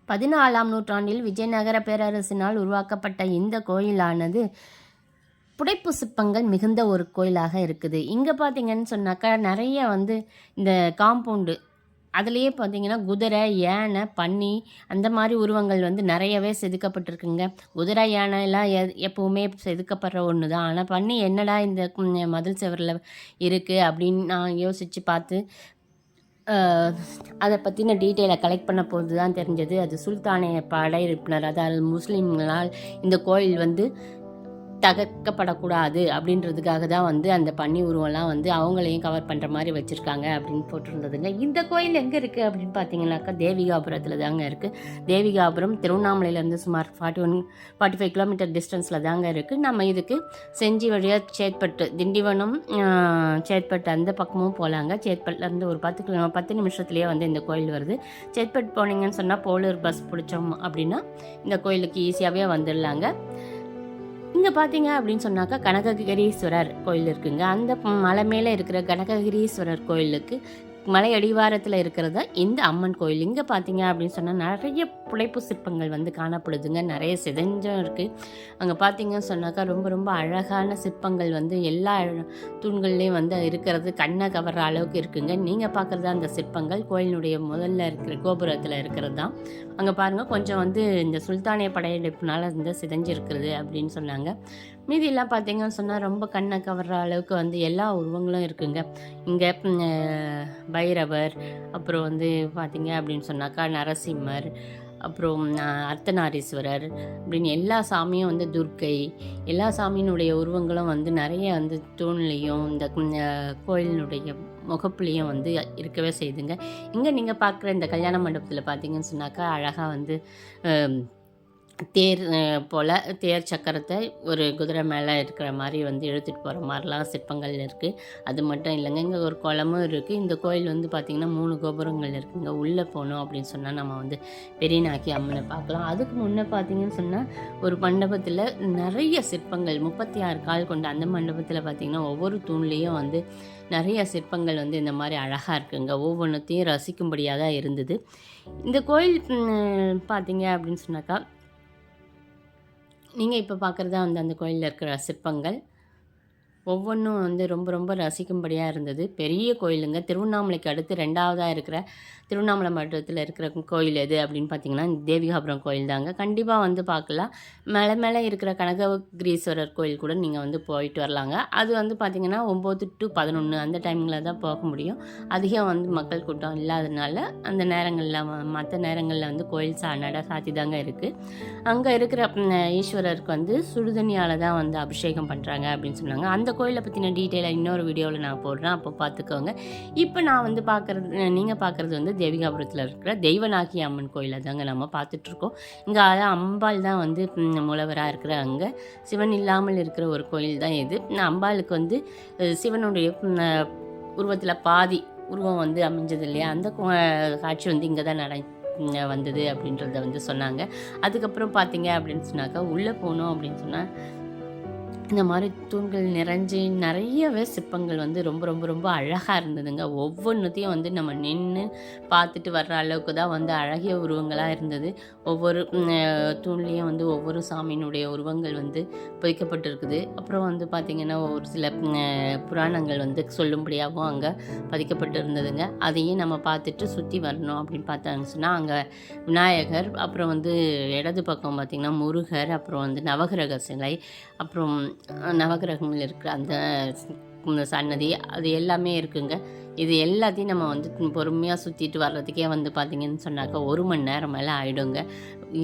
14ஆம் நூற்றாண்டில் விஜயநகர பேரரசினால் உருவாக்கப்பட்ட இந்த கோயிலானது புடைப்பு சிற்பங்கள் மிகுந்த ஒரு கோயிலாக இருக்குது. இங்கே பார்த்தீங்கன்னு சொன்னாக்கா நிறைய இந்த காம்பவுண்டு அதுலேயே பார்த்தீங்கன்னா குதிரை, யானை, பன்னி அந்த மாதிரி உருவங்கள் நிறையவே செதுக்கப்பட்டிருக்குங்க. குதிரை, யானைலாம் எப்போவுமே செதுக்கப்படுற ஒன்று தான். ஆனால் பன்னி என்னடா இந்த மதில் சுவரில் இருக்குது அப்படின்னு நான் யோசித்து பார்த்து அதை பற்றின டீட்டெயிலை கலெக்ட் பண்ண போது தான் தெரிஞ்சது. அது சுல்தானிய படையெடுப்பினர், அதாவது முஸ்லீம்களால் இந்த கோயில் தகர்க்கப்படக்கூடாது அப்படின்றதுக்காக தான் அந்த பன்னி உருவம்லாம் அவங்களையும் கவர் பண்ணுற மாதிரி வச்சுருக்காங்க அப்படின்னு போட்டிருந்ததுங்க. இந்த கோயில் எங்கே இருக்குது அப்படின்னு பார்த்தீங்கன்னாக்கா தேவிகாபுரத்தில் தாங்க இருக்குது. தேவிகாபுரம் திருவண்ணாமலையிலேருந்து சுமார் 45 கிலோமீட்டர் டிஸ்டன்ஸில் தாங்க இருக்குது. நம்ம இதுக்கு செஞ்சி வழியாக சேத்பட்டு, திண்டிவனம், சேத்பட்டு அந்த பக்கமும் போகலாங்க. சேத்பட்டுலேருந்து ஒரு 10 நிமிஷத்துலேயே இந்த கோயில் வருது. சேத்பட்டு போனீங்கன்னு சொன்னால் போலூர் பஸ் பிடிச்சோம் அப்படின்னா இந்த கோயிலுக்கு ஈஸியாகவே வந்துடலாங்க. இங்கே பார்த்தீங்க அப்படின்னு சொன்னாக்கா கனககிரீஸ்வரர் கோயில் இருக்குங்க. அந்த மலை மேலே இருக்கிற கனககிரீஸ்வரர் கோயிலுக்கு மலை அடிவாரத்தில் இருக்கிறது இந்த அம்மன் கோயில். இங்கே பார்த்தீங்க அப்படின்னு சொன்னால் நிறைய புடைப்பு சிற்பங்கள் காணப்படுதுங்க. நிறைய சிதைஞ்சும் இருக்குது. அங்கே பார்த்தீங்கன்னு சொன்னாக்கா ரொம்ப ரொம்ப அழகான சிற்பங்கள் எல்லா தூண்கள்லேயும் இருக்கிறது கண்ணை கவர்ற அளவுக்கு இருக்குங்க. நீங்கள் பார்க்குறது அந்த சிற்பங்கள் கோயிலுடைய முதல்ல இருக்கிற கோபுரத்தில் இருக்கிறது தான். அங்கே பாருங்கள் கொஞ்சம் இந்த சுல்தானிய படையெடுப்புனால சிதைஞ்சிருக்கிறது அப்படின்னு சொன்னாங்க. மீதியெல்லாம் பார்த்தீங்கன்னு சொன்னால் ரொம்ப கண்ணை கவர்ற அளவுக்கு எல்லா உருவங்களும் இருக்குங்க. இங்கே பைரவர், அப்புறம் பார்த்தீங்க அப்படின்னு சொன்னாக்கா நரசிம்மர், அப்புறம் அர்த்தநாரீஸ்வரர் அப்படின்னு எல்லா சாமியும் துர்க்கை, எல்லா சாமியினுடைய உருவங்களும் நிறைய தூண்லேயும் இந்த கோயிலினுடைய முகப்புலேயும் இருக்கவே செய்துங்க. இங்கே நீங்கள் பார்க்குற இந்த கல்யாண மண்டபத்தில் பார்த்தீங்கன்னு சொன்னாக்கா அழகாக தேர் போல் தேர் சக்கரத்தை ஒரு குதிரை மேலே இருக்கிற மாதிரி இழுத்துட்டு போகிற மாதிரிலாம் சிற்பங்கள் இருக்குது. அது மட்டும் இல்லைங்க, இங்கே ஒரு குளமும் இருக்குது. இந்த கோயில் பார்த்திங்கன்னா 3 கோபுரங்கள் இருக்குதுங்க. உள்ளே போனோம் அப்படின்னு சொன்னால் நம்ம பெரியநாயகி அம்மனை பார்க்கலாம். அதுக்கு முன்னே பார்த்திங்கன்னு சொன்னால் ஒரு மண்டபத்தில் நிறைய சிற்பங்கள் 36 கால் கொண்ட அந்த மண்டபத்தில் பார்த்திங்கன்னா ஒவ்வொரு தூண்லேயும் நிறைய சிற்பங்கள் இந்த மாதிரி அழகாக இருக்குங்க. ஒவ்வொன்றத்தையும் ரசிக்கும்படியாக தான் இருந்தது. இந்த கோயில் பார்த்திங்க அப்படின்னு சொன்னாக்கா நீங்கள் இப்போ பார்க்குறது அந்த கோயிலில் இருக்கிற சிற்பங்கள் ஒவ்வொன்றும் ரொம்ப ரொம்ப ரசிக்கும்படியாக இருந்தது. பெரிய கோயிலுங்க. திருவண்ணாமலைக்கு அடுத்து 2வதாக இருக்கிற திருவண்ணாமலை மாவட்டத்தில் இருக்கிற கோயில் எது அப்படின்னு பார்த்தீங்கன்னா தேவிகாபுரம் கோயில் தாங்க. கண்டிப்பாக பார்க்கலாம். மேலே மேலே இருக்கிற கனககிரீஸ்வரர் கோயில் கூட நீங்கள் போயிட்டு வரலாங்க. அது பார்த்திங்கன்னா 9 to 11 அந்த டைமிங்கில் தான் போக முடியும். அதிகம் மக்கள் கூட்டம் இல்லாததுனால அந்த நேரங்களில் மற்ற நேரங்களில் கோயில் நட சாத்தி தாங்க இருக்குது. அங்கே இருக்கிற ஈஸ்வரருக்கு சுடுதண்ணியால் தான் அபிஷேகம் பண்ணுறாங்க அப்படின்னு சொன்னாங்க. அந்த கோயிலை பற்றின டீட்டெயிலாக இன்னொரு வீடியோவில் நான் போடுறேன், அப்போ பார்த்துக்கோங்க. இப்போ நான் நீங்கள் பார்க்குறது தேவிகாபுரத்தில் இருக்கிற தெய்வநாயகி அம்மன் கோயிலை தாங்க நம்ம பார்த்துட்ருக்கோம். இங்கே அதான் அம்பாள் தான் மூலவராக இருக்கிற அங்கே சிவன் இல்லாமல் இருக்கிற ஒரு கோயில் தான் இது. அம்பாளுக்கு சிவனுடைய உருவத்தில் பாதி உருவம் அமைஞ்சது இல்லையா, அந்த காட்சி இங்கே தான் வந்தது அப்படின்றத சொன்னாங்க. அதுக்கப்புறம் பார்த்தீங்க அப்படின்னு சொன்னாக்கா உள்ளே போனோம் அப்படின்னு சொன்னால் இந்த மாதிரி தூண்கள் நிறைஞ்சி நிறையவே சிற்பங்கள் ரொம்ப ரொம்ப ரொம்ப அழகாக இருந்ததுங்க. ஒவ்வொன்றுத்தையும் நம்ம நின்று பார்த்துட்டு வர்ற அளவுக்கு தான் அழகிய உருவங்களாக இருந்தது. ஒவ்வொரு தூண்லேயும் ஒவ்வொரு சாமியினுடைய உருவங்கள் பதிக்கப்பட்டிருக்குது. அப்புறம் பார்த்திங்கன்னா ஒரு சில புராணங்கள் சொல்லும்படியாகவும் அங்கே பதிக்கப்பட்டு இருந்ததுங்க. அதையும் நம்ம பார்த்துட்டு சுற்றி வரணும் அப்படின்னு பார்த்தாங்க சொன்னால் அங்கே விநாயகர், அப்புறம் இடது பக்கம் பார்த்திங்கன்னா முருகர், அப்புறம் நவகிரக சிலை, அப்புறம் நவகிரகங்கள் இருக்கிற அந்த சன்னதி, அது எல்லாமே இருக்குங்க. இது எல்லாத்தையும் நம்ம பொறுமையாக சுற்றிட்டு வர்றதுக்கே பார்த்திங்கன்னு சொன்னாக்கா 1 மணி நேரம் மேலே ஆகிடுங்க.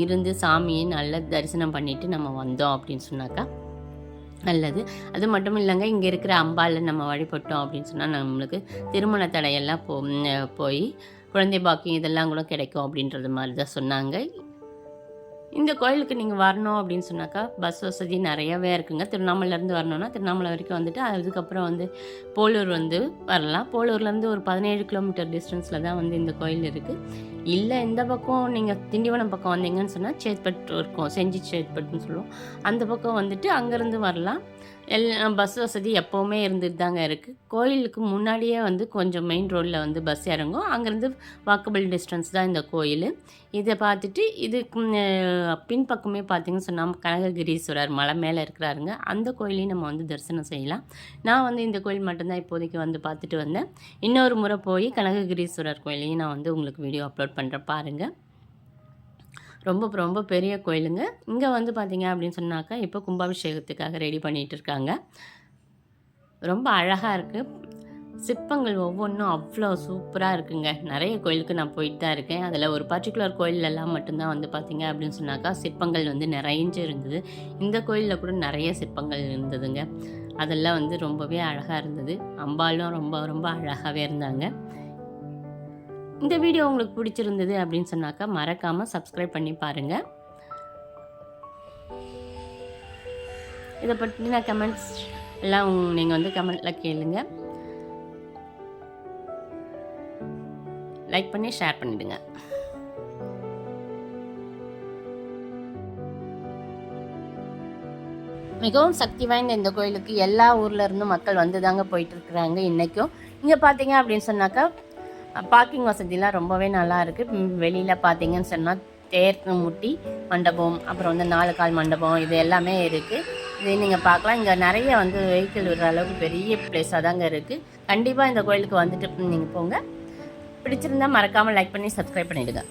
இருந்து சாமியை நல்லா தரிசனம் பண்ணிவிட்டு நம்ம வந்தோம் அப்படின்னு சொன்னாக்கா நல்லது. அது மட்டும் இல்லைங்க, இங்கே இருக்கிற அம்பாவில் நம்ம வழிபட்டோம் அப்படின்னு சொன்னால் நம்மளுக்கு திருமண தடையெல்லாம் போய் குழந்தை பாக்கியம் இதெல்லாம் கூட கிடைக்கும் அப்படின்றது மாதிரி தான் சொன்னாங்க. இந்த கோயிலுக்கு நீங்கள் வரணும் அப்படின்னு சொன்னாக்கா பஸ் வசதி நிறையவே இருக்குங்க. திருவண்ணாமலையிலேருந்து வரணுன்னா திருவண்ணாமலை வரைக்கும் அதுக்கப்புறம் போலூர் வரலாம். போலூர்லேருந்து ஒரு 17 கிலோமீட்டர் டிஸ்டன்ஸில் தான் இந்த கோயில் இருக்குது. இல்லை இந்த பக்கம் நீங்கள் திண்டிவனம் பக்கம் வந்தீங்கன்னு சொன்னால் சேத்பட் இருக்கும், செஞ்சி சேத்பட்டுன்னு சொல்லுவோம். அந்த பக்கம் வந்துட்டு அங்கேருந்து வரலாம். பஸ் வசதி எப்போவுமே இருந்துட்டு தாங்க இருக்குது. கோயிலுக்கு முன்னாடியே வந்து கொஞ்சம் மெயின் ரோட்டில் வந்து பஸ் இறங்கும். அங்கேருந்து வாக்கபிள் டிஸ்டன்ஸ் தான் இந்த கோயில். இதை பார்த்துட்டு இதுக்கு பின்பக்கமே பார்த்திங்கன்னு சொன்னால் கனககிரீஸ்வரர் மலை மேலே இருக்கிறாருங்க. அந்த கோயிலையும் நம்ம வந்து தரிசனம் செய்யலாம். நான் வந்து இந்த கோயில் மட்டும்தான் இப்போதைக்கு வந்து பார்த்துட்டு வந்தேன். இன்னொரு முறை போய் கனககிரீஸ்வரர் கோயிலையும் நான் வந்து உங்களுக்கு வீடியோ அப்லோட் பண்ணுறேன் பாருங்கள். ரொம்ப ரொம்ப பெரிய கோயிலுங்க. இங்கே வந்து பார்த்திங்க அப்படின்னு சொன்னாக்கா இப்போ கும்பாபிஷேகத்துக்காக ரெடி பண்ணிகிட்டு இருக்காங்க. ரொம்ப அழகாக இருக்குது. சிற்பங்கள் ஒவ்வொன்றும் அவ்வளோ சூப்பராக இருக்குங்க. நிறைய கோயிலுக்கு நான் போயிட்டு தான் இருக்கேன். அதில் ஒரு பர்டிகுலர் கோயிலெல்லாம் மட்டும்தான் வந்து பார்த்திங்க அப்படின்னு சொன்னாக்கா சிற்பங்கள் வந்து நிறைஞ்சு இருந்தது. இந்த கோயிலில் கூட நிறைய சிற்பங்கள் இருந்ததுங்க. அதெல்லாம் வந்து ரொம்பவே அழகாக இருந்தது. அம்பாலும் ரொம்ப ரொம்ப அழகாகவே இருந்தாங்க. இந்த வீடியோ உங்களுக்கு பிடிச்சிருந்தது அப்படின்னு சொன்னாக்கா மறக்காமல் சப்ஸ்கிரைப் பண்ணி பாருங்கள். இதை பற்றின கமெண்ட்ஸ் எல்லாம் நீங்கள் வந்து கமெண்ட்டில் கேளுங்க. லைக் பண்ணி ஷேர் பண்ணிவிடுங்க. மிகவும் சக்தி வாய்ந்த இந்த கோயிலுக்கு எல்லா ஊரில் இருந்தும் மக்கள் வந்து தாங்க போயிட்டுருக்குறாங்க இன்றைக்கும். இங்கே பார்த்தீங்க அப்படின்னு சொன்னாக்கா பார்க்கிங் வசதிலாம் ரொம்பவே நல்லா இருக்குது. வெளியில் பார்த்தீங்கன்னு சொன்னால் தேர் முட்டி மண்டபம், அப்புறம் வந்து 4 கால் மண்டபம், இது எல்லாமே இருக்குது. இது நீங்கள் பார்க்கலாம். இங்கே நிறைய வந்து வெஹிக்கிள் விடுற அளவுக்கு பெரிய பிளேஸாக தாங்க இருக்குது. கண்டிப்பாக இந்த கோயிலுக்கு வந்துட்டு நீங்கள் போங்க. பிடிச்சிருந்தால் மறக்காமல் லைக் பண்ணி சப்ஸ்கிரைப் பண்ணிவிடுங்க.